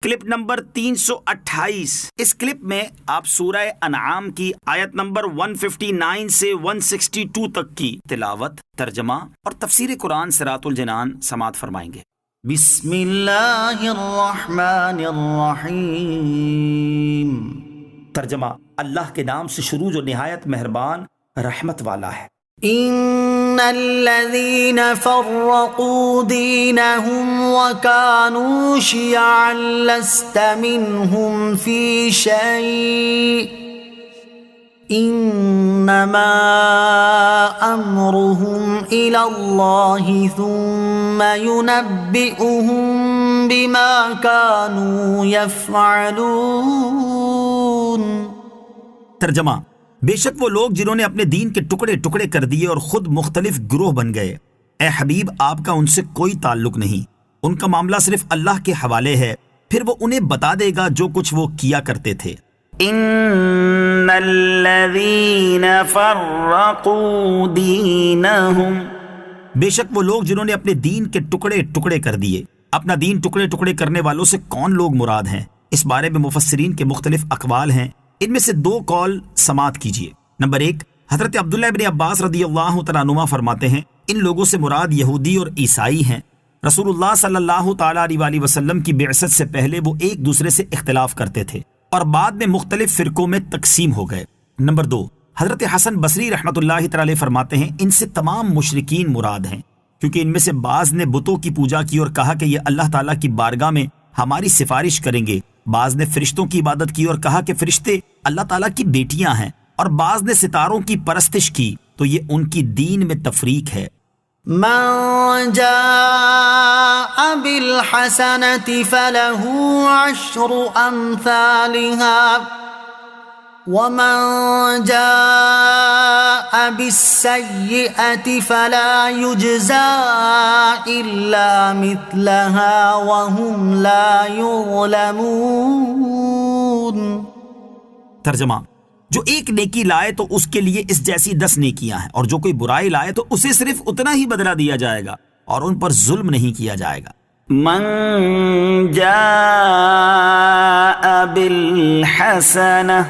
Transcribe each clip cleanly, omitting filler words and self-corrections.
Clip number 328۔ اس clip میں آپ سورہ انعام کی آیت نمبر 159 سے 162 تک کی تلاوت، ترجمہ اور تفسیر قرآن صراط الجنان سماعت فرمائیں گے۔ بسم اللہ الرحمن الرحیم۔ ترجمہ: اللہ کے نام سے شروع جو نہایت مہربان رحمت والا ہے۔ ان الذين فرقوا دينهم وكانوا شيعا لست منهم في شيء انما امرهم الى الله ثم ينبئهم بما كانوا يفعلون۔ ترجمہ: بے شک وہ لوگ جنہوں نے اپنے دین کے ٹکڑے ٹکڑے کر دیے اور خود مختلف گروہ بن گئے، اے حبیب آپ کا ان سے کوئی تعلق نہیں، ان کا معاملہ صرف اللہ کے حوالے ہے، پھر وہ انہیں بتا دے گا جو کچھ وہ کیا کرتے تھے۔ ان الذین فرقوا دینہم، بے شک وہ لوگ جنہوں نے اپنے دین کے ٹکڑے ٹکڑے کر دیے۔ اپنا دین ٹکڑے ٹکڑے کرنے والوں سے کون لوگ مراد ہیں؟ اس بارے میں مفسرین کے مختلف اقوال ہیں، ان میں سے دو قول سماعت کیجیے۔ نمبر 1، حضرت عبداللہ ابن عباس رضی اللہ تعالیٰ عنہما فرماتے ہیں ان لوگوں سے مراد یہودی اور عیسائی ہیں۔ رسول اللہ صلی اللہ تعالیٰ علیہ وسلم کی بعثت سے پہلے وہ ایک دوسرے سے اختلاف کرتے تھے اور بعد میں مختلف فرقوں میں تقسیم ہو گئے۔ نمبر 2، حضرت حسن بصری رحمۃ اللہ تعالیٰ فرماتے ہیں ان سے تمام مشرکین مراد ہیں، کیونکہ ان میں سے بعض نے بتوں کی پوجا کی اور کہا کہ یہ اللہ تعالیٰ کی بارگاہ میں ہماری سفارش کریں گے، بعض نے فرشتوں کی عبادت کی اور کہا کہ فرشتے اللہ تعالیٰ کی بیٹیاں ہیں، اور بعض نے ستاروں کی پرستش کی، تو یہ ان کی دین میں تفریق ہے۔ من جاء بالحسنة فله عشر أمثالها ومن جاء بالسيئة فلا يجزى إلا مثلها وهم لا يظلمون۔ ترجمہ: جو ایک نیکی لائے تو اس کے لیے اس جیسی 10 نیکیاں ہیں، اور جو کوئی برائی لائے تو اسے صرف اتنا ہی بدلہ دیا جائے گا اور ان پر ظلم نہیں کیا جائے گا۔ من جاء بالحسنة،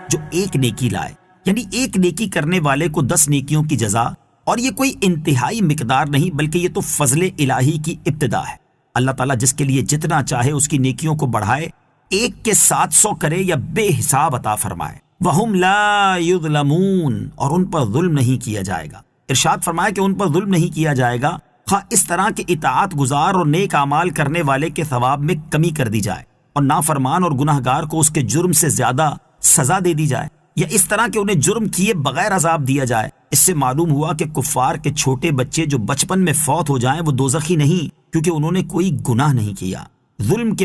جو ایک نیکی لائے، یعنی ایک نیکی کرنے والے کو 10 نیکیوں کی جزا، اور یہ کوئی انتہائی مقدار نہیں بلکہ یہ تو فضل الہی کی ابتدا ہے۔ اللہ تعالیٰ جس کے لیے جتنا چاہے اس کی نیکیوں کو بڑھائے، ایک کے 700 کرے یا بے حساب عطا فرمائے۔ وَهُمْ لَا يُظْلَمُونَ، اور ان پر ظلم نہیں کیا جائے گا۔ ارشاد فرمایا کہ ان پر ظلم نہیں کیا جائے گا، خواہ اس طرح کے اطاعت گزار اور نیک اعمال کرنے والے کے ثواب میں کمی کر دی جائے اور نافرمان اور گناہگار کو اس کے جرم سے زیادہ سزا دے دی جائے، یا اس طرح کہ انہیں جرم کیے بغیر عذاب دیا جائے۔ اس سے معلوم ہوا کہ کفار کے چھوٹے بچے جو بچپن میں فوت ہو جائیں وہ دوزخی نہیں، کیونکہ انہوں نے کوئی گناہ نہیں کیا۔ ظلم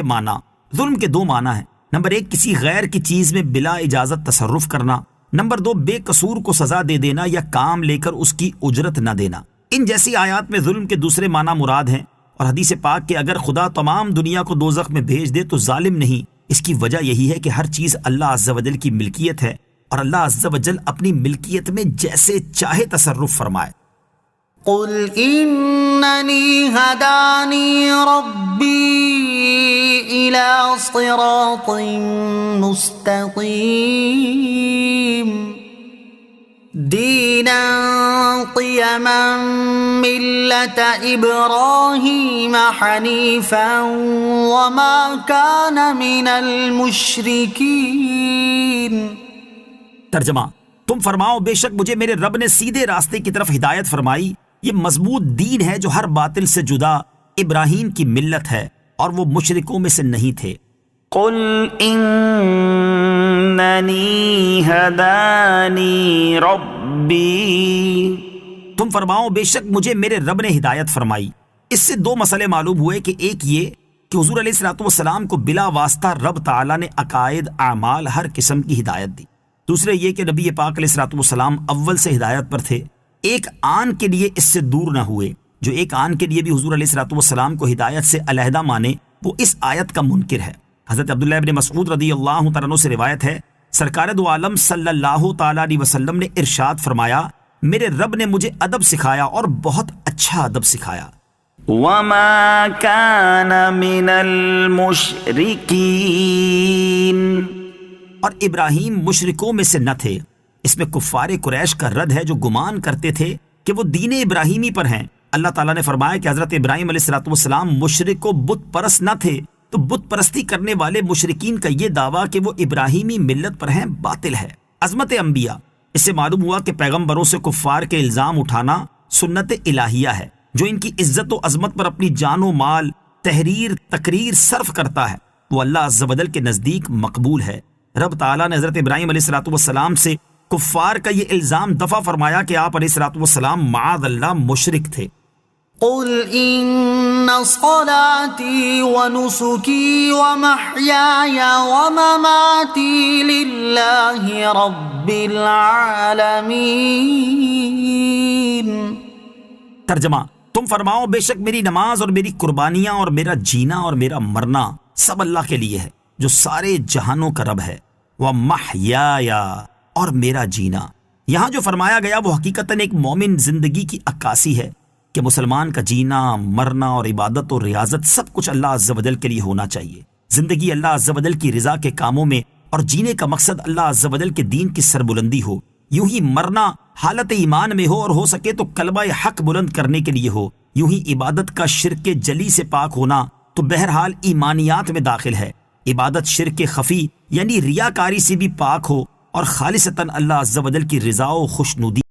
کے دو معنی ہیں۔ نمبر 1، کسی غیر کی چیز میں بلا اجازت تصرف کرنا۔ نمبر 2، بے قصور کو سزا دے دینا یا کام لے کر اس کی اجرت نہ دینا۔ ان جیسی آیات میں ظلم کے دوسرے معنی مراد ہیں، اور حدیث پاک کہ اگر خدا تمام دنیا کو دوزخ میں بھیج دے تو ظالم نہیں۔ اس کی وجہ یہی ہے کہ ہر چیز اللہ عز و جل کی ملکیت ہے، اور اللہ عز و جل اپنی ملکیت میں جیسے چاہے تصرف فرمائے۔ قل اننی ہدانی ربی الى صراط مستقیم دینا قیما ملت ابراہیم حنیفا وما کان من المشرکین۔ ترجمہ: تم فرماؤ بے شک مجھے میرے رب نے سیدھے راستے کی طرف ہدایت فرمائی، یہ مضبوط دین ہے جو ہر باطل سے جدا ابراہیم کی ملت ہے، اور وہ مشرکوں میں سے نہیں تھے۔ قل اننی ہدانی ربی، تم فرماؤ بے شک مجھے میرے رب نے ہدایت فرمائی۔ اس سے دو مسئلے معلوم ہوئے کہ ایک یہ کہ حضور علیہ الصلوۃ والسلام کو بلا واسطہ رب تعالیٰ نے عقائد، اعمال، ہر قسم کی ہدایت دی۔ دوسرے یہ کہ نبی پاک علیہ الصلوۃ والسلام اول سے ہدایت پر تھے، ایک آن کے لیے اس سے دور نہ ہوئے۔ جو ایک آن کے لیے بھی حضور علیہ الصلوۃ والسلام کو ہدایت سے علیحدہ مانے وہ اس آیت کا منکر ہے۔ حضرت عبداللہ ابن مسعود رضی اللہ تعالیٰ عنہ سے روایت ہے، سرکار دو عالم صلی اللہ تعالیٰ علیہ وسلم نے ارشاد فرمایا، میرے رب نے مجھے ادب سکھایا اور بہت اچھا ادب سکھایا۔ وما كان من المشركين. اور ابراہیم مشرکوں میں سے نہ تھے. اس میں کفار قریش کا رد ہے جو گمان کرتے تھے کہ وہ دین ابراہیمی پر ہیں. اللہ تعالیٰ نے فرمایا کہ حضرت ابراہیم علیہ السلام مشرک و بت پرست نہ تھے، تو بت پرستی کرنے والے مشرکین کا یہ دعویٰ کہ وہ ابراہیمی ملت پر ہیں باطل ہے. عظمت انبیاء. اس سے معلوم ہوا کہ پیغمبروں سے کفار کے الزام اٹھانا سنت الہیہ ہے. جو ان کی عزت و عظمت پر اپنی جان و مال، تقریر صرف کرتا ہے وہ اللہ عز و جل کے نزدیک مقبول ہے. رب تعالیٰ نے حضرت ابراہیم علیہ السلام سے کفار کا یہ الزام دفع فرمایا کہ آپ علیہ السلام معاذ اللہ مشرک تھے. قل ان صلاتي ونسكي ومحياي ومماتي لله رب العالمين. ترجمہ: تم فرماؤ بے شک میری نماز اور میری قربانیاں اور میرا جینا اور میرا مرنا سب اللہ کے لیے ہے جو سارے جہانوں کا رب ہے. وَمَحْيَايَ اور میرا جینا. یہاں جو فرمایا گیا وہ حقیقتاً ایک مومن زندگی کی عکاسی ہے کہ مسلمان کا جینا، مرنا اور عبادت و ریاضت سب کچھ اللہ عز و جل کے لیے ہونا چاہیے. زندگی اللہ عز و جل کی رضا کے کاموں میں اور جینے کا مقصد اللہ عز و جل کے دین کی سربلندی ہو. یوں ہی مرنا حالت ایمان میں ہو اور ہو سکے تو کلمہ حق بلند کرنے کے لیے ہو. یوں ہی عبادت کا شرک جلی سے پاک ہونا تو بہرحال ایمانیات میں داخل ہے. عبادت شرک خفی یعنی ریاکاری سے بھی پاک ہو اور خالصتاً اللہ عز و جل کی رضا و خوشنودی